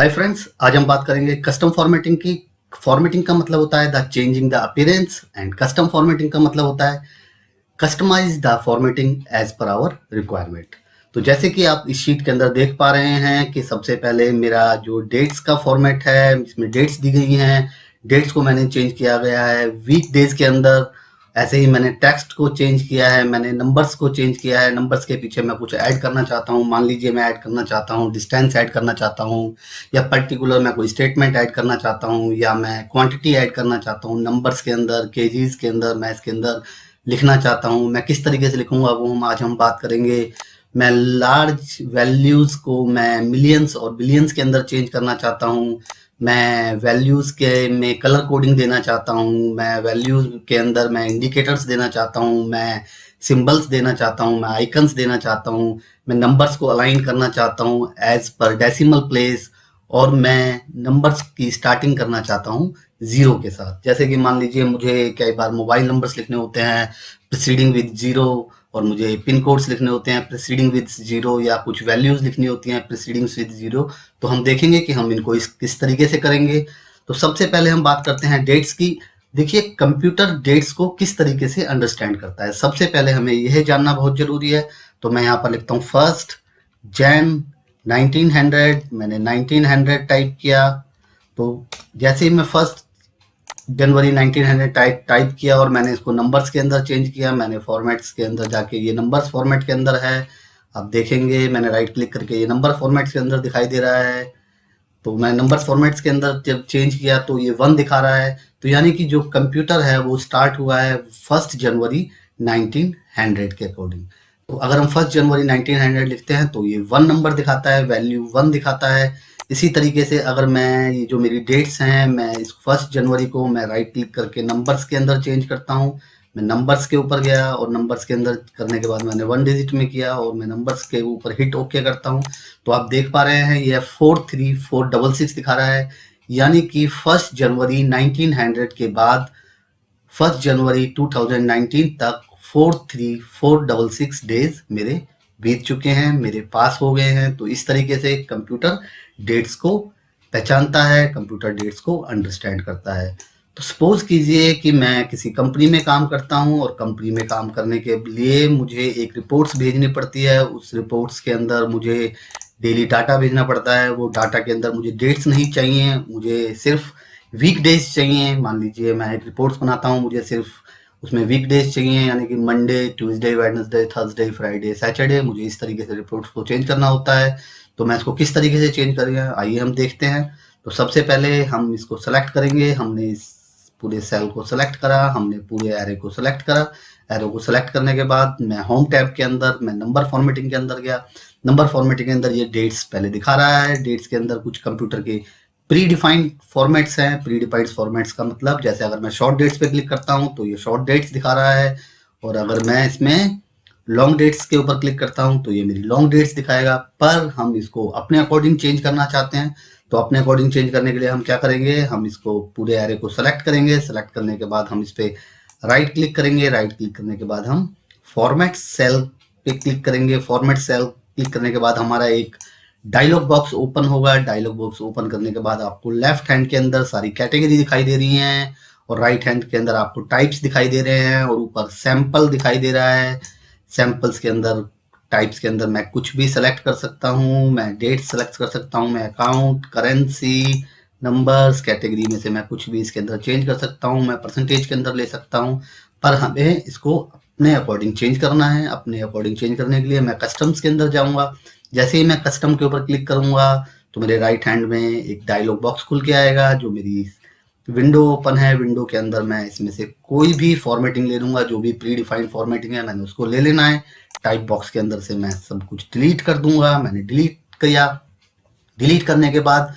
Hi friends, आज हम बात करेंगे कस्टम फॉर्मेटिंग की। फॉर्मेटिंग का मतलब होता है the changing the appearance and custom formatting का मतलब होता है customise the formatting as per our requirement. तो जैसे कि आप इस शीट के अंदर देख पा रहे हैं कि सबसे पहले मेरा जो डेट्स का फॉर्मेट है, इसमें डेट्स दी गई हैं। डेट्स को मैंने चेंज किया गया है वीक डेज के अंदर। ऐसे ही मैंने टेक्स्ट को चेंज किया है, मैंने नंबर्स को चेंज किया है। नंबर्स के पीछे मैं कुछ ऐड करना चाहता हूँ, मान लीजिए मैं ऐड करना चाहता हूँ डिस्टेंस ऐड करना चाहता हूँ, या पर्टिकुलर मैं कोई स्टेटमेंट ऐड करना चाहता हूँ, या मैं क्वांटिटी ऐड करना चाहता हूँ नंबर्स के अंदर, केजीज के अंदर मैं इसके अंदर लिखना चाहता हूँ। मैं किस तरीके से लिखूंगा वो हम बात करेंगे। मैं लार्ज वैल्यूज को मैं मिलियंस और बिलियंस के अंदर चेंज करना चाहता हूँ। मैं वैल्यूज के में कलर कोडिंग देना चाहता हूँ। मैं वैल्यूज के अंदर मैं इंडिकेटर्स देना चाहता हूँ। मैं सिंबल्स देना चाहता हूँ। मैं आइकन्स देना चाहता हूँ। मैं नंबर्स को अलाइन करना चाहता हूँ एज पर डेसिमल प्लेस। और मैं नंबर्स की स्टार्टिंग करना चाहता हूँ जीरो के साथ। जैसे कि मान लीजिए मुझे कई बार मोबाइल नंबर्स लिखने होते हैं प्रीसीडिंग विद जीरो, और मुझे पिन कोड्स लिखने होते हैं प्रीसीडिंग विद जीरो, या कुछ वैल्यूज लिखनी होती हैं प्रीसीडिंग विद जीरो। तो हम देखेंगे कि हम इनको किस तरीके से करेंगे। तो सबसे पहले हम बात करते हैं डेट्स की। देखिए, कंप्यूटर डेट्स को किस तरीके से अंडरस्टैंड करता है, सबसे पहले हमें यह जानना बहुत जरूरी है। तो मैं यहाँ पर लिखता हूँ 1 जैन 1900। मैंने 1900 टाइप किया। तो जैसे ही मैं 1 जनवरी 1900 टाइप किया और मैंने इसको नंबर्स के अंदर चेंज किया, मैंने फॉर्मेट्स के अंदर जाके ये नंबर्स फॉर्मेट के अंदर है। आप देखेंगे मैंने राइट क्लिक करके ये नंबर फॉर्मेट्स के अंदर दिखाई दे रहा है। तो मैं नंबर्स फॉर्मेट्स के अंदर जब चेंज किया तो ये 1 दिखा रहा है। तो यानी कि जो कंप्यूटर है वो स्टार्ट हुआ है 1 जनवरी 1900 के अकॉर्डिंग। तो अगर हम 1 जनवरी 1900 लिखते हैं तो ये 1 नंबर दिखाता है, वैल्यू 1 दिखाता है। इसी तरीके से अगर मैं ये जो मेरी डेट्स हैं, मैं इस 1 जनवरी को मैं राइट क्लिक करके नंबर्स के अंदर चेंज करता हूँ। मैं नंबर्स के ऊपर गया और नंबर्स के अंदर करने के बाद मैंने 1 डिजिट में किया और मैं नंबर्स के ऊपर हिट ओके करता हूँ। तो आप देख पा रहे हैं ये 43466 दिखा रहा है। यानी कि 1 जनवरी 1900 के बाद 1 जनवरी 2019 तक 43466 डेज मेरे बीत चुके हैं, मेरे पास हो गए हैं। तो इस तरीके से कंप्यूटर डेट्स को पहचानता है, कंप्यूटर डेट्स को अंडरस्टैंड करता है। तो सपोज कीजिए कि मैं किसी कंपनी में काम करता हूं और कंपनी में काम करने के लिए मुझे एक रिपोर्ट्स भेजनी पड़ती है। उस रिपोर्ट्स के अंदर मुझे डेली डाटा भेजना पड़ता है। वो डाटा के अंदर मुझे डेट्स नहीं चाहिए, मुझे सिर्फ वीक डेज चाहिए। मान लीजिए मैं एक रिपोर्ट्स बनाता हूँ, मुझे सिर्फ उसमें वीक डेज चाहिए, यानी कि Monday, Tuesday, Wednesday, Thursday, Friday, Saturday. मुझे इस तरीके से रिपोर्ट्स को चेंज करना होता है। तो मैं इसको किस तरीके से चेंज करेंगे, आइए हम देखते हैं। तो सबसे पहले हम इसको सेलेक्ट करेंगे। हमने इस पूरे सेल को सेलेक्ट करा, हमने पूरे एरे को सेलेक्ट करा। एरो को सेलेक्ट करने के बाद मैं होम टैब के अंदर मैं नंबर फॉर्मेटिंग के अंदर गया। नंबर फॉर्मेटिंग के अंदर ये डेट्स पहले दिखा रहा है। डेट्स के अंदर कुछ कंप्यूटर के प्री डिफाइंड फॉर्मेट्स हैं। प्री डिफाइंड फॉर्मेट्स का मतलब, जैसे अगर मैं शॉर्ट डेट्स पे क्लिक करता हूं तो ये शॉर्ट डेट्स दिखा रहा है, और अगर मैं इसमें लॉन्ग डेट्स के ऊपर क्लिक करता हूं तो ये मेरी लॉन्ग डेट्स दिखाएगा। पर हम इसको अपने अकॉर्डिंग चेंज करना चाहते हैं। तो अपने अकॉर्डिंग चेंज करने के लिए हम क्या करेंगे, हम इसको पूरे एरे को सेलेक्ट करेंगे। सेलेक्ट करने के बाद हम इस पे राइट क्लिक करेंगे। राइट क्लिक करने के बाद हम फॉर्मेट सेल पे क्लिक करेंगे। फॉर्मेट सेल क्लिक करने के बाद हमारा एक डायलॉग बॉक्स ओपन होगा। डायलॉग बॉक्स ओपन करने के बाद आपको लेफ्ट हैंड के अंदर सारी कैटेगरी दिखाई दे रही हैं, और राइट हैंड के अंदर आपको टाइप्स दिखाई दे रहे हैं, और ऊपर सैंपल दिखाई दे रहा है। सैंपल्स के अंदर, टाइप्स के अंदर मैं कुछ भी सेलेक्ट कर सकता हूँ। मैं डेट सेलेक्ट कर सकता हूँ, मैं अकाउंट, करेंसी, नंबर्स, कैटेगरी में से मैं कुछ भी इसके अंदर चेंज कर सकता हूँ। मैं परसेंटेज के अंदर ले सकता हूँ। पर हमें इसको अपने अकॉर्डिंग चेंज करना है। अपने अकॉर्डिंग चेंज करने के लिए मैं कस्टम्स के अंदर जाऊंगा। जैसे ही मैं कस्टम के ऊपर क्लिक करूंगा तो मेरे राइट हैंड में एक डायलॉग बॉक्स खुल के आएगा, जो मेरी विंडो ओपन है। विंडो के अंदर मैं इसमें से कोई भी फॉर्मेटिंग ले लूंगा, जो भी प्री डिफाइंड फॉर्मेटिंग है मैंने उसको ले लेना है। टाइप बॉक्स के अंदर से मैं सब कुछ डिलीट कर दूंगा। मैंने डिलीट किया। डिलीट करने के बाद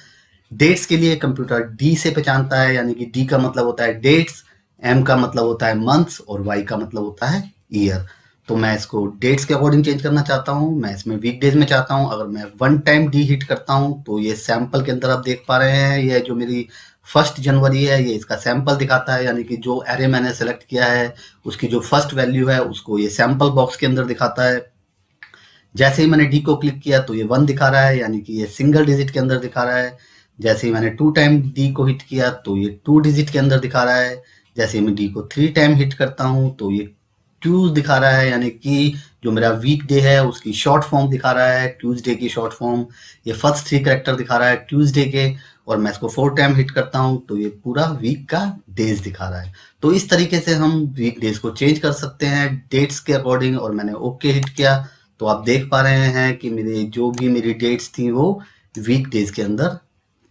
डेट्स के लिए कंप्यूटर डी से पहचानता है, यानी कि डी का मतलब होता है डेट्स, एम का मतलब होता है मंथ्स, और वाई का मतलब होता है ईयर। तो मैं इसको डेट्स के अकॉर्डिंग चेंज करना चाहता हूँ। मैं इसमें वीकडेज में चाहता हूँ। अगर मैं 1 टाइम डी हिट करता हूँ तो ये सैंपल के अंदर आप देख पा रहे हैं, ये जो मेरी 1 जनवरी है ये इसका सैंपल दिखाता है। यानी कि जो एरे मैंने सेलेक्ट किया है उसकी जो फर्स्ट वैल्यू है उसको ये सैंपल बॉक्स के अंदर दिखाता है। जैसे ही मैंने डी को क्लिक किया तो ये 1 दिखा रहा है, यानी कि ये सिंगल डिजिट के अंदर दिखा रहा है। जैसे ही मैंने 2 टाइम डी को हिट किया तो ये 2 डिजिट के अंदर दिखा रहा है। जैसे ही मैं डी को 3 टाइम हिट करता हूँ तो ये ट्यूज दिखा रहा है, यानी कि जो मेरा वीक डे है उसकी शॉर्ट फॉर्म दिखा रहा है, ट्यूसडे की शॉर्ट फॉर्म। ये फर्स्ट 3 कैरेक्टर दिखा रहा है ट्यूसडे के, और मैं इसको 4 टाइम हिट करता हूँ तो ये पूरा वीक का डेज दिखा रहा है। तो इस तरीके से हम वीक डेज को चेंज कर सकते हैं डेट्स के अकॉर्डिंग। और मैंने ओके हिट किया तो आप देख पा रहे हैं कि मेरी डेट्स थी वो वीक डेज के अंदर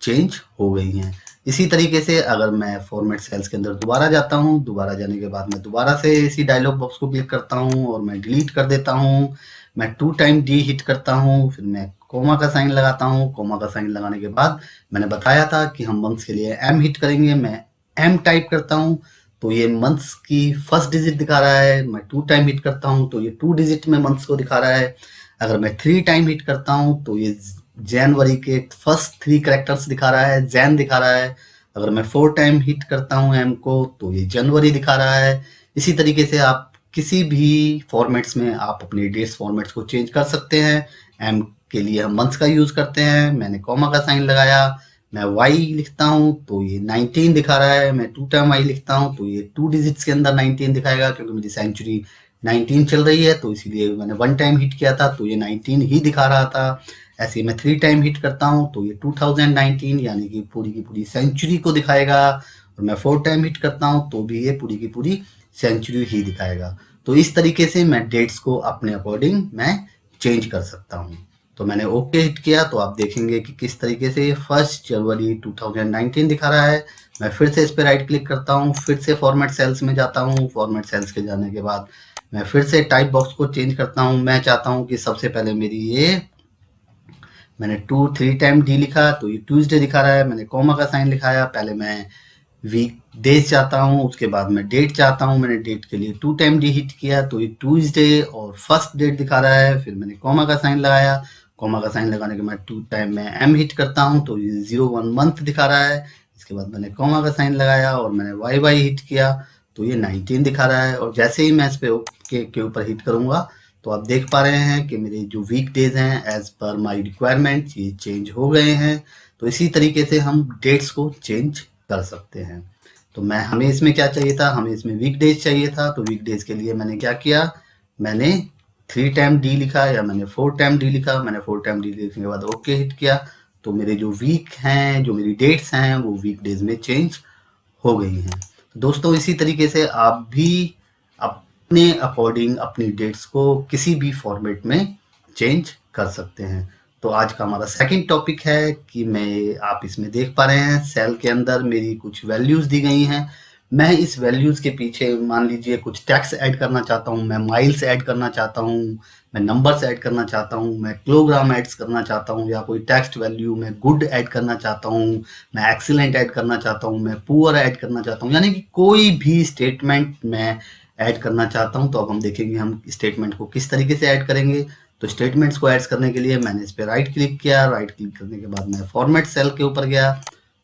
चेंज हो गई हैं। इसी तरीके से अगर मैं फॉर्मेट सेल्स के अंदर दोबारा जाता हूँ, दोबारा जाने के बाद मैं दोबारा से इसी डायलॉग बॉक्स को क्लिक करता हूँ और मैं डिलीट कर देता हूँ। मैं 2 टाइम डी हिट करता हूँ, फिर मैं कोमा का साइन लगाता हूँ। कोमा का साइन लगाने के बाद मैंने बताया था कि हम मंथ्स के लिए एम हिट करेंगे। मैं एम टाइप करता हूँ तो ये मंथ्स की फर्स्ट डिजिट दिखा रहा है। मैं 2 टाइम हिट करता हूँ तो ये 2 डिजिट में मंथ्स को दिखा रहा है। अगर मैं 3 टाइम हिट करता हूँ तो ये जनवरी के फर्स्ट 3 कैरेक्टर्स दिखा रहा है, जैन दिखा रहा है। अगर मैं 4 टाइम हिट करता हूँ एम को तो ये जनवरी दिखा रहा है। इसी तरीके से आप किसी भी फॉर्मेट्स में आप अपनी डेट्स फॉर्मेट्स को चेंज कर सकते हैं। एम के लिए हम मंथ्स का यूज करते हैं, मैंने कॉमा का साइन लगाया। मैं वाई लिखता हूँ तो ये 19 दिखा रहा है। मैं 2 टाइम वाई लिखता हूँ तो ये 2 डिजिट्स के अंदर 19 दिखाएगा, क्योंकि मेरी सेंचुरी 19 चल रही है, तो इसीलिए मैंने 1 टाइम हिट किया था तो ये 19 ही दिखा रहा था। ऐसे ही मैं 3 टाइम हिट करता हूँ तो ये 2019 यानी कि पूरी की पूरी सेंचुरी को दिखाएगा। और मैं 4 टाइम हिट करता हूँ तो भी ये पूरी की पूरी सेंचुरी ही दिखाएगा। तो इस तरीके से मैं डेट्स को अपने अकॉर्डिंग मैं चेंज कर सकता हूँ। तो मैंने ओके हिट किया तो आप देखेंगे कि किस तरीके से 1 जनवरी 2019 दिखा रहा है। मैं फिर से इस पर राइट क्लिक करता हूँ, फिर से फॉर्मेट सेल्स में जाता हूँ। फॉर्मेट सेल्स के जाने के बाद मैं फिर से टाइप बॉक्स को चेंज करता हूँ। मैं चाहता हूँ कि सबसे पहले मैंने 3 टाइम डी लिखा तो ये ट्यूसडे दिखा रहा है। मैंने कॉमा का साइन लिखाया। पहले मैं वीक डेज चाहता हूँ, उसके बाद मैं डेट चाहता हूँ। मैंने डेट के लिए 2 टाइम डी हिट किया तो ये ट्यूसडे और फर्स्ट डेट दिखा रहा है। फिर मैंने कॉमा का साइन लगाया। कॉमा का साइन लगाने के बाद 2 टाइम मैं एम हिट करता हूँ तो ये 01 मंथ दिखा रहा है। इसके बाद मैंने कॉमा का साइन लगाया और मैंने वाई वाई हिट किया तो ये 19 दिखा रहा है। और जैसे ही मैं इस पे ओके के ऊपर हिट करूंगा तो आप देख पा रहे हैं कि मेरे जो वीक डेज हैं एज पर माय रिक्वायरमेंट ये चेंज हो गए हैं। तो इसी तरीके से हम डेट्स को चेंज कर सकते हैं। तो हमें इसमें क्या चाहिए था, हमें इसमें वीक डेज चाहिए था। तो वीक डेज के लिए मैंने क्या किया, मैंने 3 टाइम डी लिखा या मैंने 4 टाइम डी लिखा। मैंने 4 टाइम डी लिखने के बाद ओके हिट किया तो मेरे जो वीक हैं, जो मेरी डेट्स हैं वो वीक डेज में चेंज हो गई हैं। दोस्तों इसी तरीके से आप भी अपने अकॉर्डिंग अपनी डेट्स को किसी भी फॉर्मेट में चेंज कर सकते हैं। तो आज का हमारा सेकंड टॉपिक है कि आप इसमें देख पा रहे हैं सेल के अंदर मेरी कुछ वैल्यूज दी गई हैं। मैं इस वैल्यूज के पीछे मान लीजिए कुछ टेक्स्ट ऐड करना चाहता हूँ, मैं माइल्स ऐड करना चाहता हूँ, मैं नंबर्स ऐड करना चाहता हूँ, मैं किलोग्राम ऐड करना चाहता हूँ, या कोई टेक्स्ट वैल्यू मैं गुड ऐड करना चाहता हूँ, मैं एक्सीलेंट ऐड करना चाहता हूँ, मैं पुअर ऐड करना चाहता हूँ, यानी कि कोई भी स्टेटमेंट मैं ऐड करना चाहता हूँ। तो अब हम देखेंगे हम स्टेटमेंट को किस तरीके से ऐड करेंगे। तो स्टेटमेंट्स को ऐड करने के लिए मैंने इस पर राइट क्लिक किया। राइट क्लिक करने के बाद मैं फॉर्मेट सेल के ऊपर गया।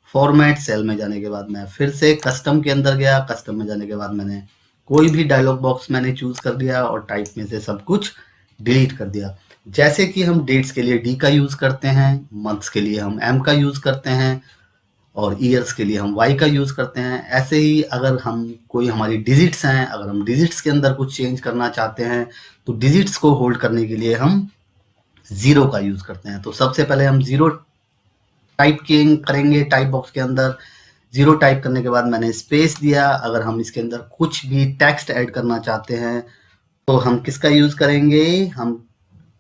फॉर्मेट सेल में जाने के बाद मैं फिर से कस्टम के अंदर गया। कस्टम में जाने के बाद मैंने कोई भी डायलॉग बॉक्स मैंने चूज कर दिया और टाइप में से सब कुछ डिलीट कर दिया। जैसे कि हम डेट्स के लिए डी का यूज करते हैं, मंथ्स के लिए हम एम का यूज करते हैं और ईयर्स के लिए हम वाई का यूज करते हैं। ऐसे ही अगर हमारी डिजिट्स हैं, अगर हम डिजिट्स के अंदर कुछ चेंज करना चाहते हैं तो डिजिट्स को होल्ड करने के लिए हम 0 का यूज करते हैं। तो सबसे पहले हम 0 टाइप करेंगे टाइप बॉक्स के अंदर। 0 टाइप करने के बाद मैंने स्पेस दिया। अगर हम इसके अंदर कुछ भी टेक्स्ट ऐड करना चाहते हैं तो हम किसका यूज करेंगे, हम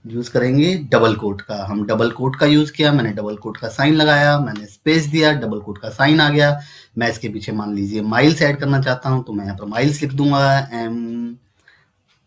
यूज करेंगे डबल कोट का। हम डबल कोट का यूज किया, मैंने डबल कोट का साइन लगाया, मैंने स्पेस दिया, डबल कोट का साइन आ गया। मैं इसके पीछे मान लीजिए माइल्स ऐड करना चाहता हूं तो मैं यहाँ पर माइल्स लिख दूंगा,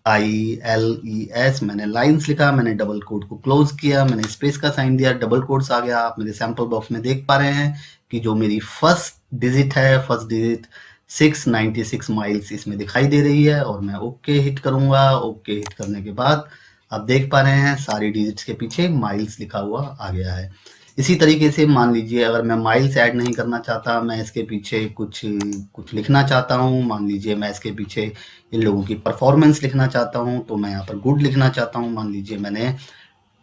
MILES। मैंने लाइन्स लिखा, मैंने डबल कोट को क्लोज किया, मैंने स्पेस का साइन दिया, डबल कोट्स आ गया। आप मेरे सैंपल बॉक्स में देख पा रहे हैं कि जो मेरी फर्स्ट डिजिट 696 माइल्स इसमें दिखाई दे रही है। और मैं ओके हिट करूंगा। ओके हिट करने के बाद आप देख पा रहे हैं सारी डिजिट्स के पीछे माइल्स लिखा हुआ आ गया है। इसी तरीके से मान लीजिए अगर मैं माइल्स ऐड नहीं करना चाहता, मैं इसके पीछे कुछ लिखना चाहता हूँ, मान लीजिए मैं इसके पीछे इन लोगों की परफॉर्मेंस लिखना चाहता हूँ तो मैं यहाँ पर गुड लिखना चाहता हूँ। मान लीजिए मैंने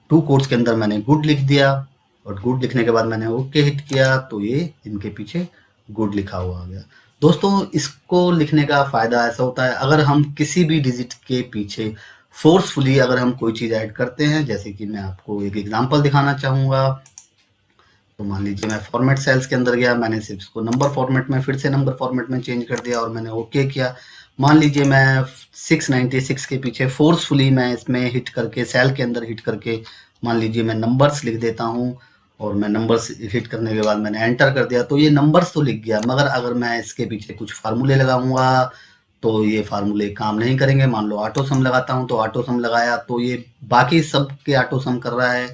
2 कोट्स के अंदर मैंने गुड लिख दिया। और गुड लिखने के बाद मैंने ओके हिट किया तो ये इनके पीछे गुड लिखा हुआ आ गया। दोस्तों इसको लिखने का फ़ायदा ऐसा होता है, अगर हम किसी भी डिजिट के पीछे फोर्सफुली अगर हम कोई चीज़ ऐड करते हैं, जैसे कि मैं आपको एक एग्जांपल दिखाना चाहूँगा। तो मान लीजिए मैं फॉर्मेट सेल्स के अंदर गया, मैंने सिर्फ इसको नंबर फॉर्मेट में फिर से नंबर फॉर्मेट में चेंज कर दिया और मैंने ओके किया। मान लीजिए मैं 696 के पीछे फोर्सफुली मैं इसमें हिट करके सेल के अंदर हिट करके मान लीजिए मैं नंबर्स लिख देता हूँ और मैं नंबर्स हिट करने के बाद मैंने एंटर कर दिया, तो ये नंबर्स तो लिख गया, मगर अगर मैं इसके पीछे कुछ फार्मूले लगाऊंगा तो ये फार्मूले काम नहीं करेंगे। मान लो ऑटो सम लगाता हूँ, तो ऑटो सम लगाया तो ये बाकी सब के ऑटो सम कर रहा है,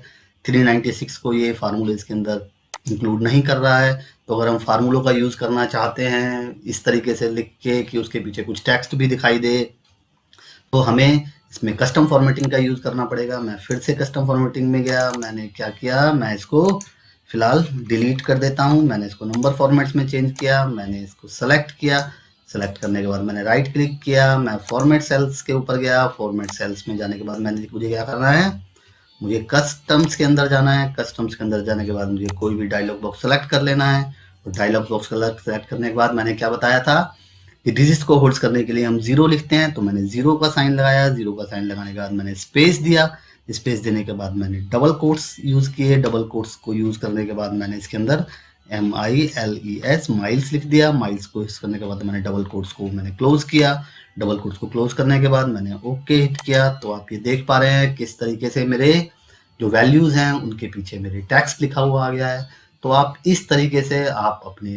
396 को ये फार्मूले इसके अंदर इंक्लूड नहीं कर रहा है। तो अगर हम फार्मूलों का यूज़ करना चाहते हैं इस तरीके से लिख के कि उसके पीछे कुछ टेक्स्ट भी दिखाई दे, तो हमें इसमें कस्टम फॉर्मेटिंग का यूज़ करना पड़ेगा। मैं फिर से कस्टम फॉर्मेटिंग में गया, मैंने क्या किया, मैं इसको फिलहाल डिलीट कर देता हूँ। मैंने इसको नंबर फॉर्मेट्स में चेंज किया, मैंने इसको सेलेक्ट किया, सेलेक्ट करने के बाद मैंने राइट क्लिक किया, मैं फॉर्मेट सेल्स के ऊपर गया। फॉर्मेट सेल्स में जाने के बाद मुझे क्या करना है, मुझे कस्टम्स के अंदर जाना है। कस्टम्स के अंदर जाने के बाद मुझे कोई भी डायलॉग बॉक्स सेलेक्ट कर लेना है। तो डायलॉग बॉक्स सेलेक्ट करने के बाद मैंने क्या बताया था कि डिजिट्स को होल्ड करने के लिए हम 0 लिखते हैं, तो मैंने 0 का साइन लगाया। 0 का साइन लगाने के बाद मैंने स्पेस दिया। स्पेस देने के बाद मैंने डबल कोट्स यूज़ किए। डबल कोट्स को यूज़ करने के बाद मैंने इसके अंदर MILES माइल्स लिख दिया। माइल्स को यूज़ करने के बाद मैंने डबल कोट्स को मैंने क्लोज किया। डबल कोट्स को क्लोज करने के बाद मैंने ओके हिट किया। तो आप ये देख पा रहे हैं किस तरीके से मेरे जो वैल्यूज़ हैं उनके पीछे मेरे टेक्स्ट लिखा हुआ आ गया है। तो आप इस तरीके से आप अपने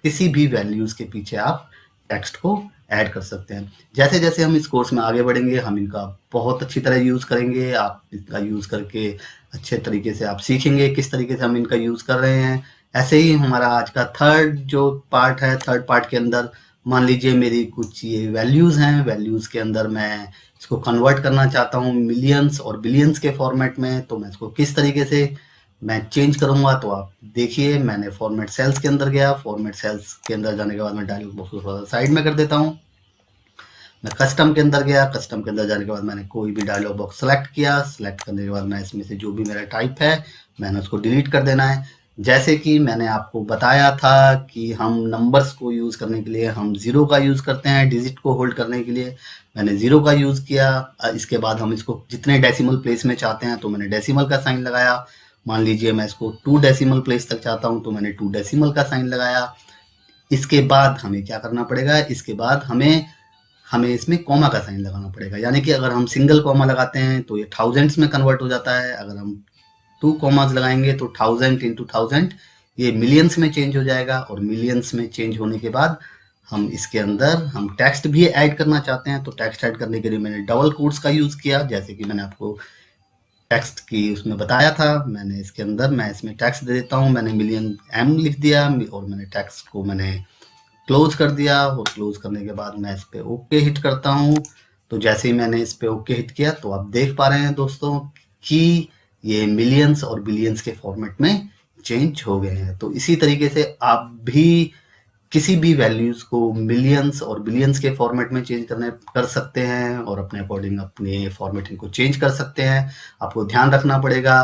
किसी भी वैल्यूज़ के पीछे आप टेक्स्ट को ऐड कर सकते हैं। जैसे जैसे हम इस कोर्स में आगे बढ़ेंगे हम इनका बहुत अच्छी तरह यूज़ करेंगे। आप इसका यूज़ करके अच्छे तरीके से आप सीखेंगे किस तरीके से हम इनका यूज़ कर रहे हैं। ऐसे ही हमारा आज का थर्ड पार्ट के अंदर मान लीजिए मेरी कुछ ये वैल्यूज़ हैं। वैल्यूज़ के अंदर मैं इसको कन्वर्ट करना चाहता हूँ मिलियंस और बिलियंस के फॉर्मेट में, तो मैं इसको किस तरीके से मैं चेंज करूंगा। तो आप देखिए मैंने फॉर्मेट सेल्स के अंदर गया। फॉर्मेट सेल्स के अंदर जाने के बाद मैं डायलॉग बॉक्स को थोड़ा साइड में कर देता हूँ। मैं कस्टम के अंदर गया। कस्टम के अंदर जाने के बाद मैंने कोई भी डायलॉग बॉक्स सेलेक्ट किया। सेलेक्ट करने के बाद मैं इसमें से जो भी मेरा टाइप है मैंने उसको डिलीट कर देना है। जैसे कि मैंने आपको बताया था कि हम नंबर्स को यूज़ करने के लिए हम 0 का यूज़ करते हैं। डिजिट को होल्ड करने के लिए मैंने 0 का यूज़ किया। इसके बाद हम इसको जितने डेसिमल प्लेस में चाहते हैं तो मैंने डेसिमल का साइन लगाया। मान लीजिए मैं इसको 2 डेसिमल प्लेस तक चाहता हूं तो मैंने 2 डेसिमल का साइन लगाया। इसके बाद हमें क्या करना पड़ेगा, इसके बाद हमें इसमें कॉमा का साइन लगाना पड़ेगा। यानी कि अगर हम सिंगल कॉमा लगाते हैं तो ये थाउजेंड्स में कन्वर्ट हो जाता है। अगर हम 2 कॉमास लगाएंगे तो 1000 इंटू 1000 ये मिलियंस में चेंज हो जाएगा। और मिलियंस में चेंज होने के बाद हम इसके अंदर हम टेक्स्ट भी ऐड करना चाहते हैं, तो टेक्स्ट ऐड करने के लिए मैंने डबल कोट्स का यूज़ किया। जैसे कि मैंने आपको टेक्स्ट की उसमें बताया था, मैंने इसके अंदर मैं इसमें टेक्स्ट दे देता हूँ। मैंने मिलियन M लिख दिया और मैंने टेक्स्ट को मैंने क्लोज कर दिया। और क्लोज करने के बाद मैं इस पे ओके हिट करता हूँ। तो जैसे ही मैंने इस पे ओके हिट किया तो आप देख पा रहे हैं दोस्तों कि ये मिलियंस और बिलियंस के फॉर्मेट में चेंज हो गए हैं। तो इसी तरीके से आप भी किसी भी वैल्यूज को मिलियंस और बिलियंस के फॉर्मेट में चेंज कर सकते हैं और अपने अकॉर्डिंग अपने फॉर्मेटिंग को चेंज कर सकते हैं। आपको ध्यान रखना पड़ेगा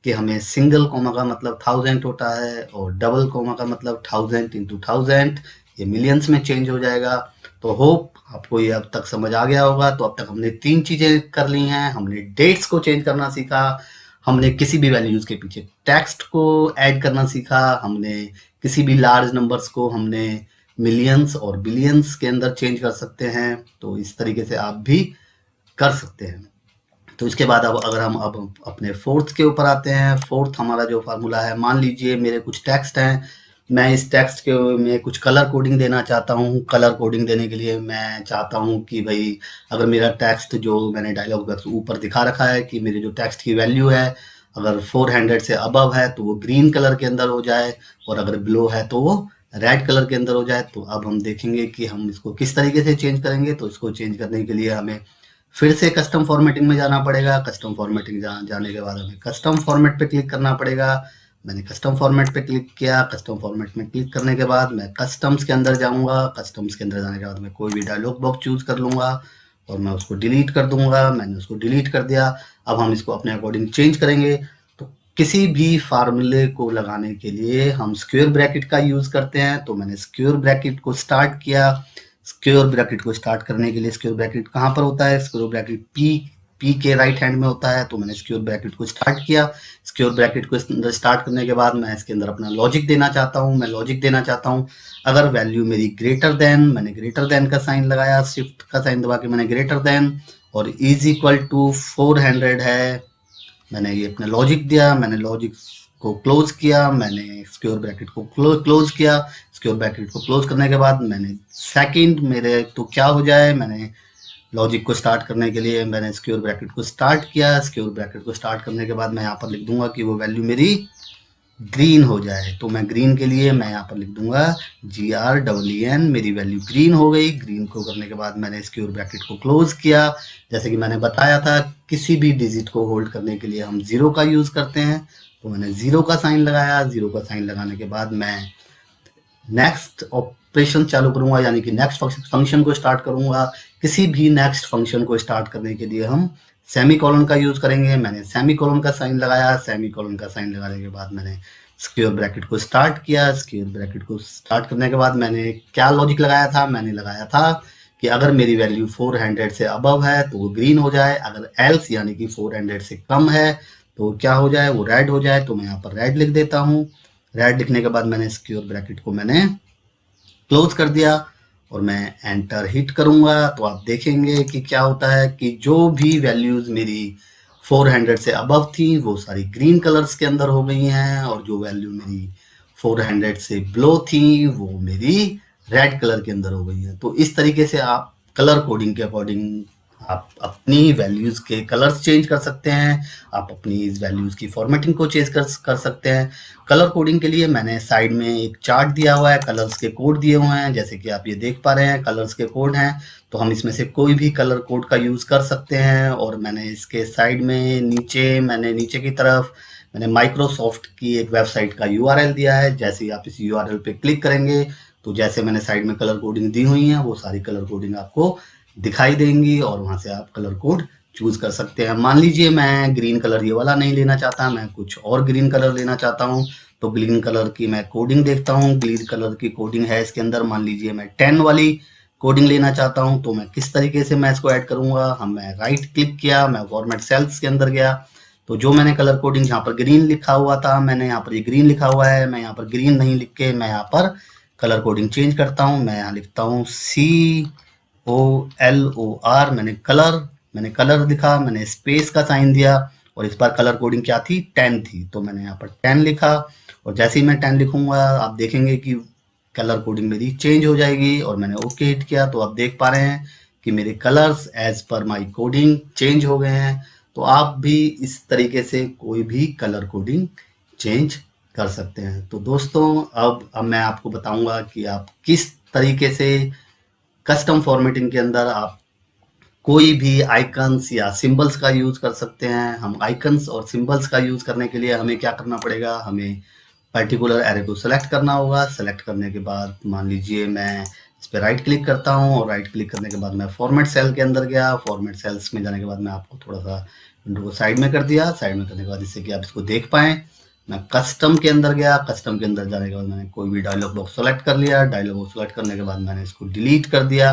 कि हमें सिंगल कॉमा का मतलब 1000 होता है और डबल कॉमा का मतलब 1000 इंटू 1000 ये मिलियंस में चेंज हो जाएगा। तो होप आपको ये अब तक समझ आ गया होगा। तो अब तक हमने 3 चीजें कर ली हैं। हमने डेट्स को चेंज करना सीखा, हमने किसी भी वैल्यूज के पीछे टेक्स्ट को ऐड करना सीखा, हमने किसी भी लार्ज नंबर्स को हमने मिलियंस और बिलियंस के अंदर चेंज कर सकते हैं। तो इस तरीके से आप भी कर सकते हैं। तो इसके बाद अब अगर हम अब अपने फोर्थ के ऊपर आते हैं, फोर्थ हमारा जो फार्मूला है, मान लीजिए मेरे कुछ टेक्स्ट हैं, मैं इस टेक्स्ट के में कुछ कलर कोडिंग देना चाहता हूँ। कलर कोडिंग देने के लिए मैं चाहता हूँ कि भाई अगर मेरा टेक्स्ट जो मैंने डायलॉग बॉक्स ऊपर दिखा रखा है कि मेरे जो टेक्स्ट की वैल्यू है अगर 400 से अबव है तो वो ग्रीन कलर के अंदर हो जाए और अगर बिलो है तो वो रेड कलर के अंदर हो जाए। तो अब हम देखेंगे कि हम इसको किस तरीके से चेंज करेंगे। तो इसको चेंज करने के लिए हमें फिर से कस्टम फॉर्मेटिंग में जाना पड़ेगा। कस्टम फॉर्मेटिंग जाने के बाद हमें कस्टम फॉर्मेट पे क्लिक करना पड़ेगा। मैंने कस्टम फॉर्मेट पे क्लिक किया। कस्टम फॉर्मेट में क्लिक करने के बाद मैं कस्टम्स के अंदर जाऊंगा। कस्टम्स के अंदर जाने के बाद मैं कोई भी डायलॉग बॉक्स चूज कर लूंगा और मैं उसको डिलीट कर दूंगा। मैंने उसको डिलीट कर दिया। अब हम इसको अपने अकॉर्डिंग चेंज करेंगे। तो किसी भी फार्मूले को लगाने के लिए हम स्क्वायर ब्रैकेट का यूज करते हैं। तो मैंने स्क्वायर ब्रैकेट को स्टार्ट किया। स्क्वायर ब्रैकेट को स्टार्ट करने के लिए स्क्वायर ब्रैकेट कहाँ पर होता है? स्क्वायर ब्रैकेट पी के राइट हैंड में होता है। तो मैंने स्क्वायर ब्रैकेट को स्टार्ट किया। स्क्वायर ब्रैकेट को स्टार्ट करने के बाद मैं इसके अंदर अपना लॉजिक देना चाहता हूँ। मैं लॉजिक देना चाहता हूँ अगर वैल्यू मेरी ग्रेटर देन, मैंने ग्रेटर देन का साइन लगाया, शिफ्ट का साइन दबा के मैंने ग्रेटर देन और इज इक्वल टू 400 है। मैंने ये अपना लॉजिक दिया, मैंने लॉजिक को क्लोज किया, मैंने स्क्वायर ब्रैकेट को क्लोज किया। स्क्वायर ब्रैकेट को क्लोज करने के बाद मैंने सेकंड मेरे तो क्या हो जाए, मैंने लॉजिक को स्टार्ट करने के लिए मैंने स्क्वायर ब्रैकेट को स्टार्ट किया। स्क्वायर ब्रैकेट को स्टार्ट करने के बाद मैं यहाँ पर लिख दूंगा कि वो वैल्यू मेरी ग्रीन हो जाए। तो मैं ग्रीन के लिए मैं यहाँ पर लिख दूंगा GREEN, मेरी वैल्यू ग्रीन हो गई। ग्रीन को करने के बाद मैंने स्क्वायर ब्रैकेट को क्लोज किया। जैसे कि मैंने बताया था किसी भी डिजिट को होल्ड करने के लिए हम 0 का यूज करते हैं। तो मैंने 0 का साइन लगाया। 0 का साइन लगाने के बाद मैं नेक्स्ट ऑपरेशन चालू करूंगा, यानी कि नेक्स्ट फंक्शन को स्टार्ट करूंगा। किसी भी नेक्स्ट फंक्शन को स्टार्ट करने के लिए हम सेमी कॉलन का यूज करेंगे। मैंने सेमी कॉलन का साइन लगाया। सेमी कॉलन का साइन लगाने के बाद मैंने स्क्वायर ब्रैकेट को स्टार्ट किया। स्क्वायर ब्रैकेट को स्टार्ट करने के बाद मैंने क्या लॉजिक लगाया था? मैंने लगाया था कि अगर मेरी वैल्यू 400 से अबव है तो वो ग्रीन हो जाए, अगर एल्स यानी कि 400 से कम है तो क्या हो जाए, वो रेड हो जाए। तो मैं यहाँ पर रेड लिख देता हूँ। रेड लिखने के बाद मैंने स्क्वायर ब्रैकेट को मैंने क्लोज कर दिया और मैं एंटर हिट करूंगा। तो आप देखेंगे कि क्या होता है कि जो भी वैल्यूज मेरी 400 से अबव थी वो सारी ग्रीन कलर्स के अंदर हो गई हैं, और जो वैल्यू मेरी 400 से बिलो थी वो मेरी रेड कलर के अंदर हो गई है। तो इस तरीके से आप कलर कोडिंग के अकॉर्डिंग आप अपनी वैल्यूज के कलर्स चेंज कर सकते हैं। आप अपनी इस वैल्यूज की फॉर्मेटिंग को चेंज कर सकते हैं। कलर कोडिंग के लिए मैंने साइड में एक चार्ट दिया हुआ है, कलर्स के कोड दिए हुए हैं, जैसे कि आप ये देख पा रहे हैं कलर्स के कोड हैं। तो हम इसमें से कोई भी कलर कोड का यूज कर सकते हैं। और मैंने इसके साइड में नीचे की तरफ मैंने माइक्रोसॉफ्ट की एक वेबसाइट का URL दिया है। जैसे ही आप इस URL पे क्लिक करेंगे तो जैसे मैंने साइड में कलर कोडिंग दी हुई है वो सारी कलर कोडिंग आपको दिखाई देंगी और वहां से आप कलर कोड चूज कर सकते हैं। मान लीजिए मैं ग्रीन कलर ये वाला नहीं लेना चाहता, मैं कुछ और ग्रीन कलर लेना चाहता हूँ। तो ग्रीन कलर की मैं कोडिंग देखता हूँ। ग्रीन कलर की कोडिंग है इसके अंदर, मान लीजिए मैं 10 वाली कोडिंग लेना चाहता हूँ। तो मैं किस तरीके से मैं इसको ऐड करूंगा, मैं राइट क्लिक किया, मैं फॉर्मेट सेल्स के अंदर गया। तो जो मैंने कलर कोडिंग यहाँ पर ग्रीन लिखा हुआ था, मैंने यहाँ पर ये ग्रीन लिखा हुआ है, मैं यहाँ पर ग्रीन नहीं लिख के मैं यहाँ पर कलर कोडिंग चेंज करता हूँ। मैं यहाँ लिखता हूँ COLOR। मैंने कलर लिखा, मैंने स्पेस का साइन दिया और इस बार कलर कोडिंग क्या थी, 10 थी। तो मैंने यहाँ पर 10 लिखा और जैसे ही मैं 10 लिखूंगा आप देखेंगे कि कलर कोडिंग मेरी चेंज हो जाएगी। और मैंने ओके हिट किया तो आप देख पा रहे हैं कि मेरे कलर्स एज पर माई कोडिंग चेंज हो गए हैं। तो आप भी इस तरीके से कोई भी कलर कोडिंग चेंज कर सकते हैं। तो दोस्तों अब मैं आपको बताऊंगा कि आप किस तरीके से कस्टम फॉर्मेटिंग के अंदर आप कोई भी आइकन्स या सिंबल्स का यूज कर सकते हैं। हम आइकन्स और सिंबल्स का यूज करने के लिए हमें क्या करना पड़ेगा, हमें पर्टिकुलर एरे को सेलेक्ट करना होगा। सेलेक्ट करने के बाद मान लीजिए मैं इस पर राइट क्लिक करता हूँ और राइट क्लिक करने के बाद मैं फॉर्मेट सेल के अंदर गया। फॉर्मेट सेल्स में जाने के बाद मैं आपको थोड़ा सा विंडो को साइड में कर दिया। साइड में करने के बाद इससे कि आप इसको देख पाएं, मैं कस्टम के अंदर गया। कस्टम के अंदर जाने के बाद मैंने कोई भी डायलॉग बॉक्स सेलेक्ट कर लिया। डायलॉग बॉक्स सेलेक्ट करने के बाद मैंने इसको डिलीट कर दिया।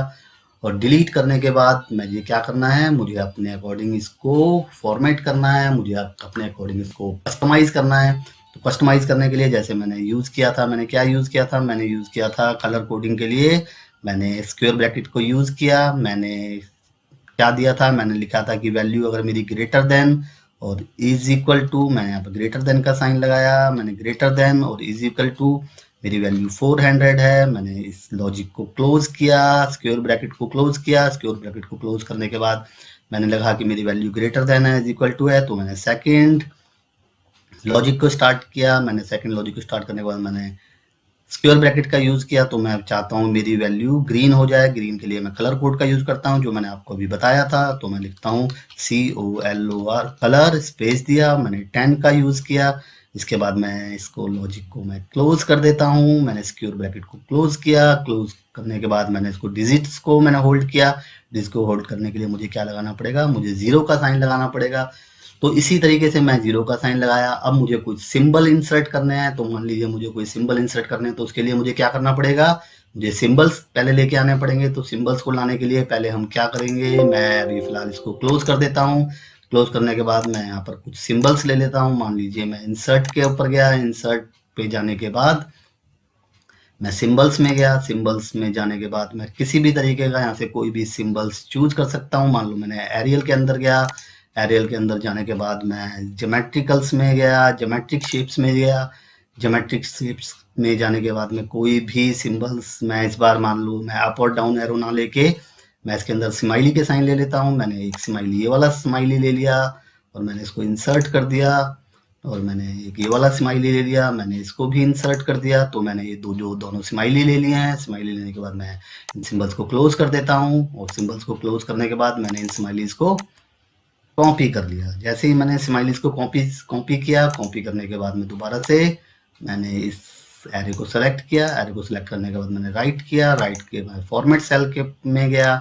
और डिलीट करने के बाद मुझे क्या करना है, मुझे अपने अकॉर्डिंग इसको फॉर्मेट करना है, मुझे अपने अकॉर्डिंग इसको कस्टमाइज करना है। तो कस्टमाइज करने के लिए जैसे मैंने यूज किया था, मैंने क्या यूज किया था, मैंने यूज किया था कलर कोडिंग के लिए मैंने स्क्वायर ब्रैकेट को यूज किया। मैंने क्या दिया था, मैंने लिखा था कि वैल्यू अगर मेरी ग्रेटर देन और इज इक्वल टू, मैंने यहाँ पर ग्रेटर देन का साइन लगाया। मैंने ग्रेटर देन और इज इक्वल टू, मेरी वैल्यू 400 है। मैंने इस लॉजिक को क्लोज किया, स्क्वायर ब्रैकेट को क्लोज किया। स्क्वायर ब्रैकेट को क्लोज करने के बाद मैंने लगा कि मेरी वैल्यू ग्रेटर देन है, इज इक्वल टू है। तो मैंने सेकंड लॉजिक को स्टार्ट किया। मैंने सेकंड लॉजिक को स्टार्ट करने के बाद मैंने स्क्वायर ब्रैकेट का यूज किया। तो मैं चाहता हूँ मेरी वैल्यू ग्रीन हो जाए। ग्रीन के लिए मैं कलर कोड का यूज करता हूँ जो मैंने आपको अभी बताया था। तो मैं लिखता हूँ COLOR, कलर, स्पेस दिया, मैंने 10 का यूज किया। इसके बाद मैं इसको लॉजिक को मैं क्लोज कर देता हूँ। मैंने स्क्वायर ब्रैकेट को क्लोज किया। क्लोज करने के बाद मैंने इसको डिजिट्स को मैंने होल्ड किया। डिजिट को होल्ड करने के लिए मुझे क्या लगाना पड़ेगा, मुझे 0 का साइन लगाना पड़ेगा। तो इसी तरीके से मैं जीरो का साइन लगाया। अब मुझे कुछ सिंबल इंसर्ट करने हैं, तो मान लीजिए मुझे कोई सिंबल इंसर्ट करने हैं, तो उसके लिए मुझे क्या करना पड़ेगा, मुझे सिंबल्स पहले लेके आने पड़ेंगे। तो सिंबल्स को लाने के लिए पहले हम क्या करेंगे, मैं अभी फिलहाल इसको क्लोज कर देता हूँ। क्लोज करने के बाद मैं यहाँ पर कुछ सिंबल्स ले लेता हूँ। मान लीजिए मैं इंसर्ट के ऊपर गया, इंसर्ट पे जाने के बाद मैं सिंबल्स में गया। सिंबल्स में जाने के बाद मैं किसी भी तरीके का यहाँ से कोई भी सिंबल्स चूज कर सकता हूँ। मान लो मैंने एरियल के अंदर गया, एरियल के अंदर जाने के बाद मैं ज्योमेट्रिकल्स में गया, ज्योमेट्रिक शेप्स में गया। ज्योमेट्रिक शेप्स में जाने के बाद मैं कोई भी सिंबल्स, मैं इस बार मान लूँ मैं अप और डाउन एरो ना लेके मैं इसके अंदर स्माइली के साइन ले लेता हूँ। मैंने एक स्माइली, ये वाला स्माइली ले लिया और मैंने इसको इंसर्ट कर दिया। और मैंने एक ये वाला स्माइली ले लिया, मैंने इसको भी इंसर्ट कर दिया। तो मैंने ये दोनों स्माइली ले लिए हैं। स्माइली लेने के बाद मैं इन सिंबल्स को क्लोज कर देता हूँ, और सिंबल्स को क्लोज करने के बाद मैंने इन स्माइलीज को कॉपी कर लिया। जैसे ही मैंने स्माइलीज को कॉपी किया, कॉपी करने के बाद में दोबारा से मैंने इस एरे को सेलेक्ट किया। एरे को सेलेक्ट करने के बाद मैंने राइट किया, राइट के बाद फॉर्मेट सेल के में गया।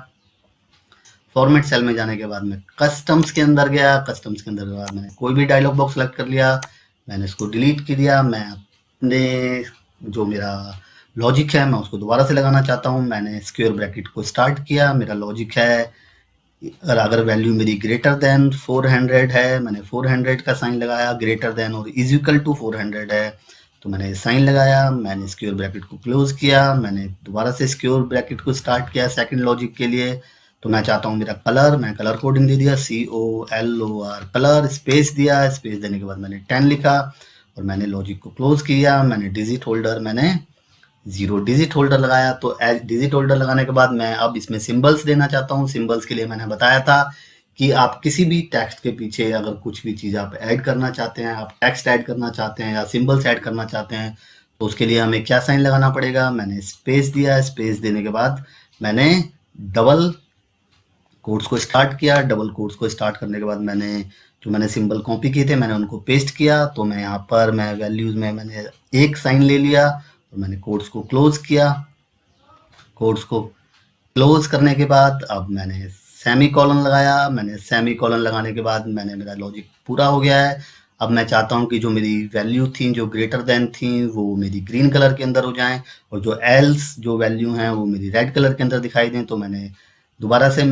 फॉर्मेट सेल में जाने के बाद मैं कस्टम्स के अंदर गया। कस्टम्स के अंदर के बाद मैंने कोई भी डायलॉग बॉक्स सेलेक्ट कर लिया, मैंने इसको डिलीट कर दिया। मैं अपने जो मेरा लॉजिक है मैं उसको दोबारा से लगाना चाहता हूँ। मैंने स्क्वायर ब्रैकेट को स्टार्ट किया। मेरा लॉजिक है अगर वैल्यू मेरी ग्रेटर देन 400 है, मैंने 400 का साइन लगाया। ग्रेटर देन और इज इक्वल टू 400 है, तो मैंने साइन लगाया। मैंने स्क्वायर ब्रैकेट को क्लोज किया। मैंने दोबारा से स्क्वायर ब्रैकेट को स्टार्ट किया सेकंड लॉजिक के लिए। तो मैं चाहता हूँ मेरा कलर, मैं कलर कोडिंग दे दिया COLOR कलर, स्पेस दिया। स्पेस देने के बाद मैंने 10 लिखा और मैंने लॉजिक को क्लोज किया। मैंने डिजिट होल्डर, मैंने 0 डिजिट होल्डर लगाया। तो एज डिजिट होल्डर लगाने के बाद मैं अब इसमें सिंबल्स देना चाहता हूँ। सिंबल्स के लिए मैंने बताया था कि आप किसी भी टेक्स्ट के पीछे अगर कुछ भी चीज़ आप ऐड करना चाहते हैं, आप टेक्स्ट ऐड करना चाहते हैं या सिंबल्स ऐड करना चाहते हैं, तो उसके लिए हमें क्या साइन लगाना पड़ेगा। मैंने स्पेस दिया। स्पेस देने के बाद मैंने डबल कोट्स को स्टार्ट किया। डबल कोट्स को स्टार्ट करने के बाद मैंने सिंबल कॉपी किए थे, मैंने उनको पेस्ट किया। तो मैं यहाँ पर मैं वैल्यूज में मैंने एक साइन ले लिया और मैंने कोट्स को क्लोज किया। कोट्स को क्लोज करने के बाद अब मैंने सेमी कॉलन लगाया। मैंने सेमी कॉलन लगाने के बाद मेरा लॉजिक पूरा हो गया है। अब मैं चाहता हूँ कि जो मेरी वैल्यू थी, जो ग्रेटर देन थी, वो मेरी ग्रीन कलर के अंदर हो जाएं, और जो एल्स जो वैल्यू हैं वो मेरी रेड कलर के अंदर दिखाई दें। तो मैंने दोबारा से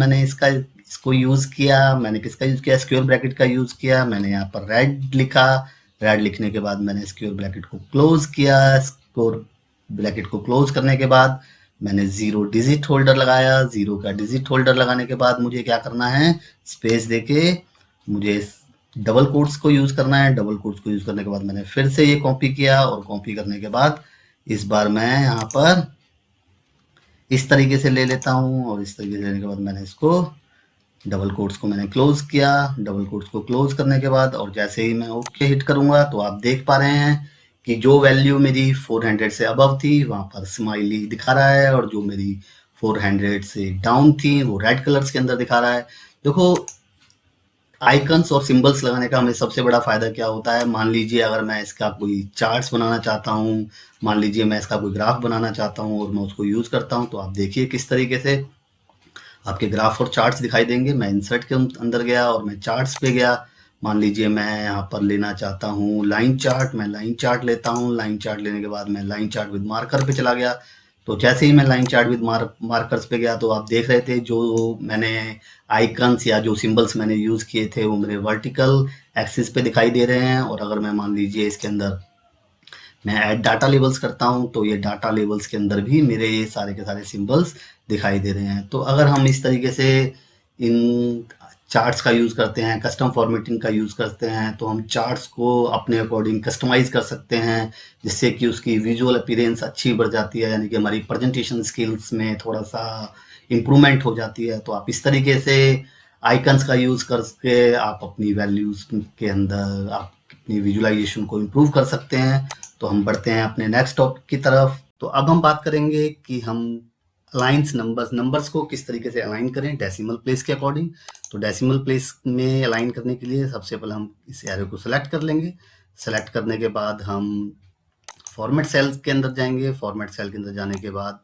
इसको यूज़ किया। मैंने किसका यूज़ किया, स्क्वायर ब्रैकेट का यूज़ किया। मैंने यहाँ पर रेड लिखा। रेड लिखने के बाद मैंने स्क्वायर ब्रैकेट को क्लोज किया। स्क्वायर ब्रैकेट को क्लोज करने के बाद मैंने 0 डिजिट होल्डर लगाया। 0 का डिजिट होल्डर लगाने के बाद मुझे क्या करना है, स्पेस देके मुझे डबल कोट्स को यूज़ करना है। डबल कोट्स को यूज़ करने के बाद मैंने फिर से ये कॉपी किया, और कॉपी करने के बाद इस बार मैं यहाँ पर इस तरीके से ले लेता हूँ, और इस तरीके से लेने के बाद मैंने इसको डबल कोट्स को मैंने क्लोज किया। डबल कोट्स को क्लोज करने के बाद और जैसे ही मैं ओके हिट करूंगा, तो आप देख पा रहे हैं कि जो वैल्यू मेरी 400 से अबव थी वहां पर स्माइली दिखा रहा है, और जो मेरी 400 से डाउन थी वो रेड कलर्स के अंदर दिखा रहा है। देखो, आइकन्स और सिंबल्स लगाने का हमें सबसे बड़ा फायदा क्या होता है। मान लीजिए अगर मैं इसका कोई चार्ट्स बनाना चाहता हूँ, मान लीजिए मैं इसका कोई ग्राफ बनाना चाहता हूँ और मैं उसको यूज़ करता हूँ, तो आप देखिए किस तरीके से आपके ग्राफ और चार्ट्स दिखाई देंगे। मैं इंसर्ट के अंदर गया और मैं चार्ट्स पे गया। मान लीजिए मैं यहाँ पर लेना चाहता हूँ लाइन चार्ट, मैं लाइन चार्ट लेता हूँ। लाइन चार्ट लेने के बाद मैं लाइन चार्ट विद मार्कर पे चला गया। तो जैसे ही मैं लाइन चार्ट विद मार्कर्स पे गया, तो आप देख रहे थे जो मैंने आइकन्स या जो सिंबल्स मैंने यूज़ किए थे वो मेरे वर्टिकल एक्सिस पे दिखाई दे रहे हैं। और अगर मैं मान लीजिए इसके अंदर मैं ऐड डाटा लेबल्स करता हूँ, तो ये डाटा लेबल्स के अंदर भी मेरे ये सारे के सारे सिंबल्स दिखाई दे रहे हैं। तो अगर हम इस तरीके से इन चार्ट्स का यूज़ करते हैं, कस्टम फॉर्मेटिंग का यूज़ करते हैं, तो हम चार्ट्स को अपने अकॉर्डिंग कस्टमाइज कर सकते हैं, जिससे कि उसकी विजुअल अपीयरेंस अच्छी बढ़ जाती है, यानी कि हमारी प्रेजेंटेशन स्किल्स में थोड़ा सा इम्प्रूवमेंट हो जाती है। तो आप इस तरीके से आइकन्स का यूज़ करके आप अपनी वैल्यूज़ के अंदर आप अपनी विजुअलाइजेशन को इम्प्रूव कर सकते हैं। तो हम बढ़ते हैं अपने नेक्स्ट टॉपिक की तरफ। तो अब हम बात करेंगे कि हम अलाइंस नंबर्स को किस तरीके से अलाइन करें डेसिमल प्लेस के अकॉर्डिंग। तो डेसिमल प्लेस में अलाइन करने के लिए सबसे पहले हम इस एरो को सेलेक्ट कर लेंगे। सेलेक्ट करने के बाद हम फॉर्मेट सेल्स के अंदर जाएंगे। फॉर्मेट सेल के अंदर जाने के बाद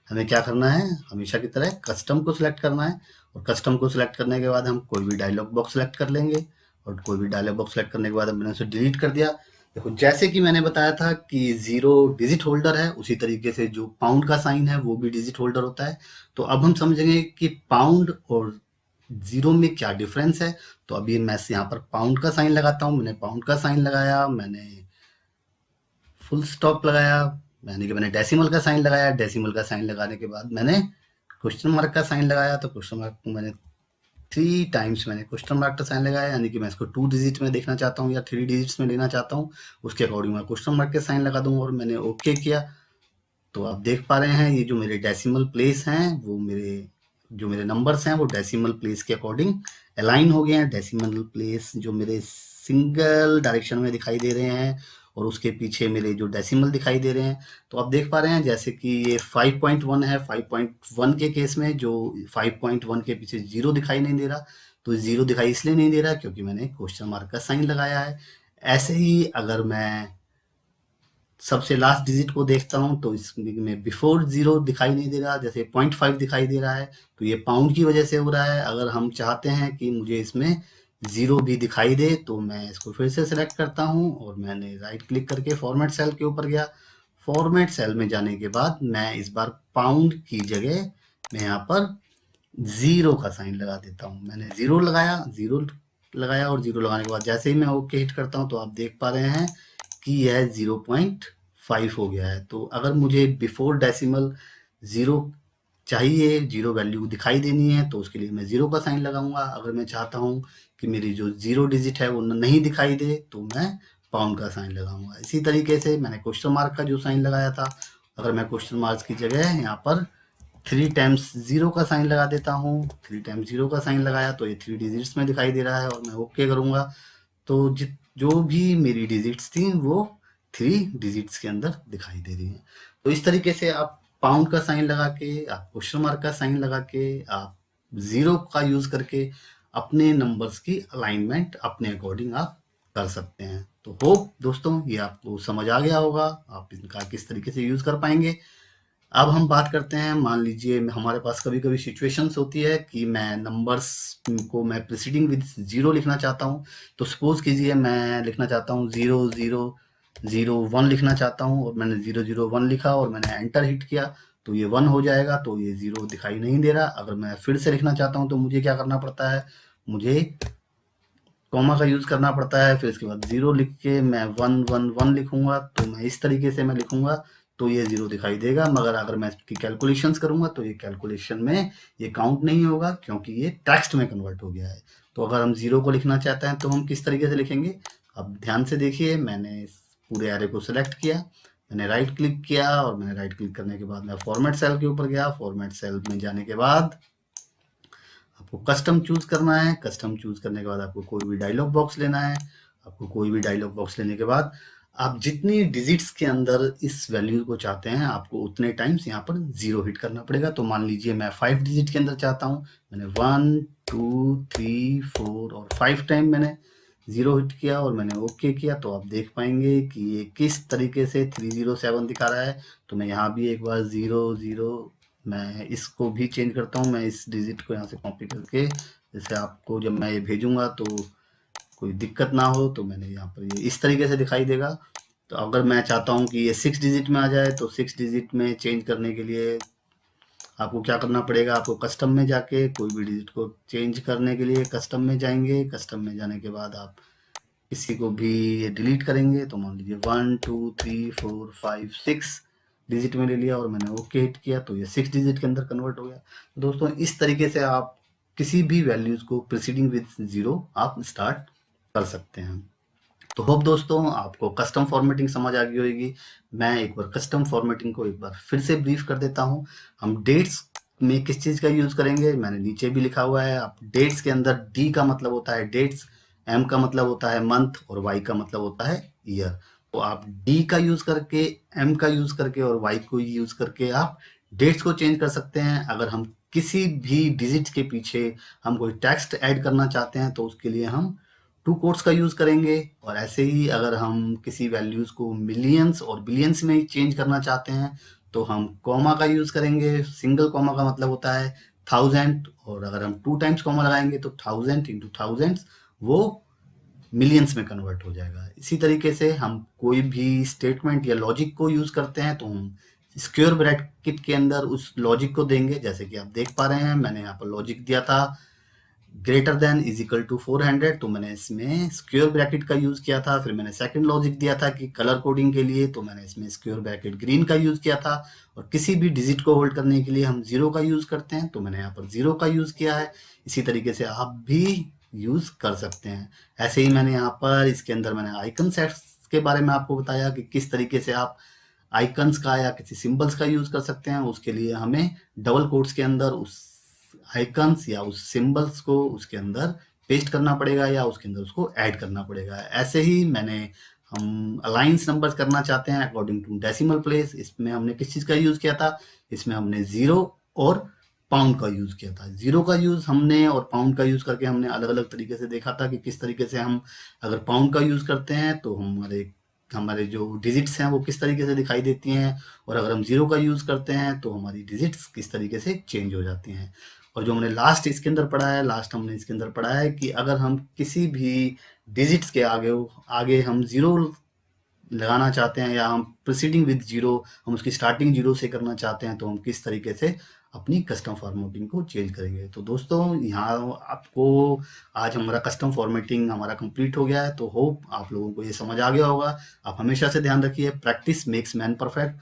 हमें क्या करना है, हमेशा की तरह कस्टम को सिलेक्ट करना है। और कस्टम को सिलेक्ट करने के बाद हम कोई भी डायलॉग बॉक्स सेलेक्ट कर लेंगे। और कोई भी डायलॉग बॉक्स सेलेक्ट करने के बाद मैंने उसे डिलीट कर दिया। देखो जैसे कि मैंने बताया था कि 0 डिजिट होल्डर है, उसी तरीके से जो पाउंड का साइन है वो भी डिजिट होल्डर होता है। तो अब हम समझेंगे कि पाउंड और 0 में क्या डिफरेंस है। तो अभी मैं यहाँ पर पाउंड का साइन लगाता हूँ। मैंने पाउंड का साइन लगाया, मैंने फुल स्टॉप लगाया, यानी कि मैंने डेसिमल का साइन लगाया। डेसिमल का साइन लगाने के बाद मैंने क्वेश्चन मार्क का साइन लगाया। तो क्वेश्चन मार्क को मैंने 3 टाइम्स मैंने क्वेश्चन मार्क का साइन लगाया, यानी कि मैं इसको 2 डिजिट में देखना चाहता हूँ या 3 डिजिट्स में लेना चाहता हूँ। उसके अकॉर्डिंग मैं क्वेश्चन मार्क के साइन लगा दूंगा और मैंने ओके किया। तो आप देख पा रहे हैं ये जो मेरे डेसिमल प्लेस हैं वो मेरे नंबर्स हैं वो डेसिमल प्लेस के अकॉर्डिंग अलाइन हो गए हैं। डेसिमल प्लेस जो मेरे सिंगल डायरेक्शन में दिखाई दे रहे हैं और उसके पीछे मेरे जो डेसिमल दिखाई दे रहे हैं। तो आप देख पा रहे हैं जैसे कि ये 5.1 है। 5.1 के केस में जो 5.1 के पीछे 0 दिखाई नहीं दे रहा। तो 0 दिखाई इसलिए नहीं दे रहा क्योंकि मैंने क्वेश्चन मार्क का साइन लगाया है। ऐसे ही अगर मैं सबसे लास्ट डिजिट को देखता हूँ तो इसमें बिफोर 0 दिखाई नहीं दे रहा, जैसे 0.5 दिखाई दे रहा है। तो ये पाउंड की वजह से हो रहा है। अगर हम चाहते हैं कि मुझे इसमें 0 भी दिखाई दे तो मैं इसको फिर से सिलेक्ट करता हूँ और मैंने राइट क्लिक करके फॉर्मेट सेल के ऊपर गया। फॉर्मेट सेल में जाने के बाद मैं इस बार पाउंड की जगह मैं यहाँ पर 0 का साइन लगा देता हूँ। मैंने 0 लगाया और 0 लगाने के बाद जैसे ही मैं ओके हिट करता हूँ तो आप देख पा रहे हैं कि यह 0.5 हो गया है। तो अगर मुझे बिफोर डेसिमल 0 चाहिए, 0 वैल्यू दिखाई देनी है तो उसके लिए मैं 0 का साइन लगाऊंगा। अगर मैं चाहता हूँ कि मेरी जो 0 डिजिट है वो नहीं दिखाई दे तो मैं पाउंड का साइन लगाऊंगा। इसी तरीके से मैंने क्वेश्चन मार्क का जो साइन लगाया था, अगर मैं क्वेश्चन मार्क की जगह यहाँ पर 3 टाइम्स 0 का साइन लगा देता हूँ। 3 टाइम्स 0 का साइन लगाया तो ये 3 डिजिट्स में दिखाई दे रहा है और मैं ओके करूंगा। तो जो भी मेरी डिजिट्स थी वो 3 डिजिट्स के अंदर दिखाई दे रही हैं। तो इस तरीके से आप पाउंड का साइन लगा के, आप क्वेश्चन मार्क का साइन लगा के, आप 0 का यूज करके अपने नंबर्स की अलाइनमेंट अपने अकॉर्डिंग आप कर सकते हैं। तो होप दोस्तों ये आपको समझ आ गया होगा, आप इनका किस तरीके से यूज कर पाएंगे। अब हम बात करते हैं, मान लीजिए हमारे पास कभी-कभी सिचुएशंस होती है कि मैं नंबर्स को मैं प्रीसीडिंग विद 0 लिखना चाहता हूँ। तो सपोज कीजिए मैं लिखना चाहता हूँ 0001 लिखना चाहता हूँ और मैंने 001 लिखा और मैंने एंटर हिट किया तो ये 1 हो जाएगा। तो ये 0 दिखाई नहीं दे रहा। अगर मैं फिर से लिखना चाहता हूँ तो मुझे क्या करना पड़ता है, मुझे कॉमा का यूज करना पड़ता है। फिर इसके बाद 0 लिख के मैं 111 लिखूंगा। तो मैं इस तरीके से मैं लिखूंगा तो ये 0 दिखाई देगा। मगर अगर मैं इसकी कैलकुलेशंस करूंगा तो ये कैलकुलेशन में ये काउंट नहीं होगा क्योंकि ये टेक्स्ट में कन्वर्ट हो गया है। तो अगर हम 0 को लिखना चाहते हैं तो हम किस तरीके से लिखेंगे, अब ध्यान से देखिए। मैंने इस पूरे एरे को सिलेक्ट किया, मैंने राइट क्लिक किया और मैंने राइट क्लिक करने के बाद मैं फॉर्मेट सेल के ऊपर गया। फॉर्मेट सेल में जाने के बाद आपको कस्टम चूज करना है। कस्टम चूज करने के बाद आपको कोई भी डायलॉग बॉक्स लेना है। आपको कोई भी डायलॉग बॉक्स लेने के बाद आप जितनी डिजिट्स के अंदर इस वैल्यू को चाहते हैं आपको उतने टाइम्स यहाँ पर 0 हिट करना पड़ेगा। तो मान लीजिए मैं 5 डिजिट के अंदर चाहता हूँ। मैंने 1 2 3 4 और 5 टाइम मैंने 0 हिट किया और मैंने ओके किया। तो आप देख पाएंगे कि ये किस तरीके से 307 दिखा रहा है। तो मैं यहाँ भी एक बार 0 मैं इसको भी चेंज करता हूँ। मैं इस डिजिट को यहाँ से कॉपी करके, जैसे आपको जब मैं ये भेजूंगा तो कोई दिक्कत ना हो, तो मैंने यहाँ पर ये इस तरीके से दिखाई देगा। तो अगर मैं चाहता हूँ कि ये 6 डिजिट में आ जाए तो 6 डिजिट में चेंज करने के लिए आपको क्या करना पड़ेगा, आपको कस्टम में जाके कोई भी डिजिट को चेंज करने के लिए कस्टम में जाएंगे। कस्टम में जाने के बाद आप किसी को भी ये डिलीट करेंगे। तो मान लीजिए 1 2 3 4 5 6 डिजिट में ले लिया और मैंने ओके हिट किया तो ये 6 डिजिट के अंदर कन्वर्ट हो गया। तो दोस्तों इस तरीके से आप किसी भी वैल्यूज को प्रीसीडिंग विद 0 आप स्टार्ट कर सकते हैं। तो होप दोस्तों आपको कस्टम फॉर्मेटिंग समझ आ गई होगी। मैं एक बार कस्टम फॉर्मेटिंग को एक बार फिर से ब्रीफ कर देता हूँ। हम डेट्स में किस चीज़ का यूज़ करेंगे, मैंने नीचे भी लिखा हुआ है। आप डेट्स के अंदर डी का मतलब होता है डेट्स, एम का मतलब होता है मंथ और वाई का मतलब होता है ईयर। तो आप डी का यूज़ करके, एम का यूज़ करके और वाई को यूज़ करके आप डेट्स को चेंज कर सकते हैं। अगर हम किसी भी डिजिट के पीछे हम कोई टेक्स्ट ऐड करना चाहते हैं तो उसके लिए हम टू कोट्स का यूज करेंगे। और ऐसे ही अगर हम किसी वैल्यूज को मिलियंस और बिलियंस में चेंज करना चाहते हैं तो हम कॉमा का यूज करेंगे। सिंगल कॉमा का मतलब होता है 1000 और अगर हम 2 टाइम्स कॉमा लगाएंगे तो 1000 इंटू थाउजेंड्स वो मिलियंस में कन्वर्ट हो जाएगा। इसी तरीके से हम कोई भी स्टेटमेंट या लॉजिक को यूज़ करते हैं तो हम स्क्वायर ब्रैकेट के अंदर उस लॉजिक को देंगे। जैसे कि आप देख पा रहे हैं, मैंने यहाँ पर लॉजिक दिया था greater than is equal to 400, तो मैंने इसमें स्क्वायर ब्रैकेट का यूज़ किया था। फिर मैंने सेकंड लॉजिक दिया था कि कलर कोडिंग के लिए, तो मैंने इसमें स्क्वायर ब्रैकेट ग्रीन का यूज़ किया था। और किसी भी डिजिट को होल्ड करने के लिए हम जीरो का यूज़ करते हैं, तो मैंने यहाँ पर जीरो का यूज़ किया है। इसी तरीके से आप भी यूज़ कर सकते हैं। ऐसे ही मैंने यहाँ पर इसके अंदर मैंने आइकन सेट्स के बारे में आपको बताया कि किस तरीके से आप आइकन्स का या किसी सिंबल्स का यूज़ कर सकते हैं। उसके लिए हमें डबल कोट्स के अंदर उस आइकन्स या उस सिंबल्स को उसके अंदर पेस्ट करना पड़ेगा या उसके अंदर उसको ऐड करना पड़ेगा। ऐसे ही हम अलाइंस नंबर्स करना चाहते हैं अकॉर्डिंग टू डेसिमल प्लेस। इसमें हमने किस चीज़ का यूज़ किया था? इसमें हमने ज़ीरो और पाउंड का यूज़ किया था। ज़ीरो का यूज़ हमने और पाउंड का यूज़ करके हमने अलग-अलग तरीके से देखा था कि किस तरीके से हम अगर पाउंड का यूज़ करते हैं तो हमारे हमारे जो डिजिट्स हैं वो किस तरीके से दिखाई देती हैं, और अगर हम ज़ीरो का यूज़ करते हैं तो हमारी डिजिट्स किस तरीके से चेंज हो जाती हैं। और जो हमने लास्ट इसके अंदर पढ़ा है, लास्ट हमने इसके अंदर पढ़ा है कि अगर हम किसी भी डिजिट्स के आगे आगे हम ज़ीरो लगाना चाहते हैं या हम प्रोसीडिंग विद ज़ीरो, हम उसकी स्टार्टिंग ज़ीरो से करना चाहते हैं, तो हम किस तरीके से अपनी कस्टम फॉर्मेटिंग को चेंज करेंगे। तो दोस्तों, यहाँ आपको आज हमारा कस्टम फॉर्मेटिंग हमारा कंप्लीट हो गया है, तो होप आप लोगों को ये समझ आ गया होगा। आप हमेशा से ध्यान रखिए, प्रैक्टिस मेक्स मैन परफेक्ट।